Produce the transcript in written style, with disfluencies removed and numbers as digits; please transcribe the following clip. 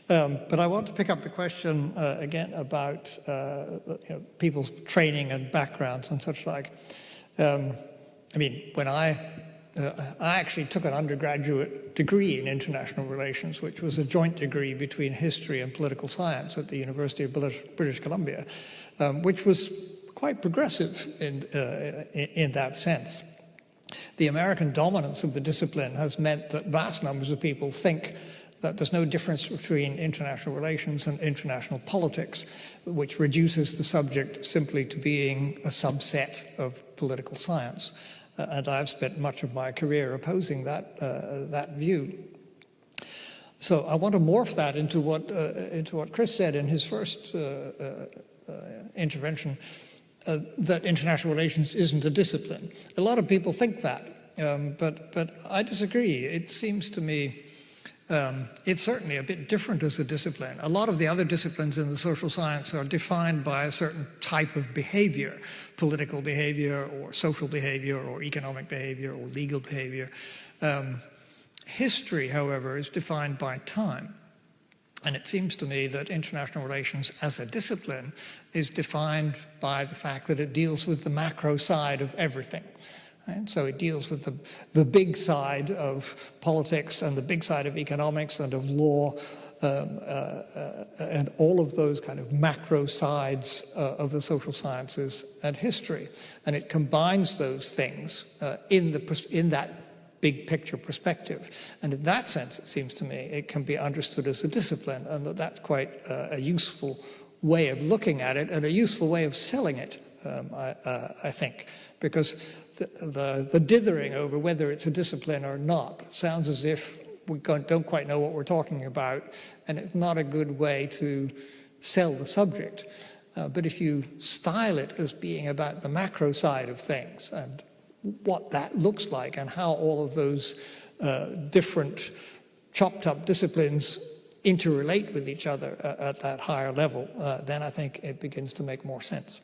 But I want to pick up the question again about people's training and backgrounds and such like. I mean, when I actually took an undergraduate degree in international relations, which was a joint degree between history and political science at the University of British Columbia, which was quite progressive in that sense. The American dominance of the discipline has meant that vast numbers of people think that there's no difference between international relations and international politics, which reduces the subject simply to being a subset of political science. And I've spent much of my career opposing that view. So I want to morph that into what Chris said in his first intervention, that international relations isn't a discipline. A lot of people think that, but I disagree. It seems to me it's certainly a bit different as a discipline. A lot of the other disciplines in the social science are defined by a certain type of behavior, political behavior or social behavior or economic behavior or legal behavior. History, however, is defined by time. And it seems to me that international relations as a discipline is defined by the fact that it deals with the macro side of everything. And so it deals with the big side of politics and the big side of economics and of law and all of those kind of macro sides of the social sciences and history. And it combines those things in that big picture perspective. And in that sense, it seems to me, it can be understood as a discipline, and that's quite a useful way of looking at it and a useful way of selling it, I think, because the dithering over whether it's a discipline or not sounds as if we don't quite know what we're talking about, and it's not a good way to sell the subject. But if you style it as being about the macro side of things and what that looks like and how all of those different chopped up disciplines interrelate with each other at that higher level, then I think it begins to make more sense.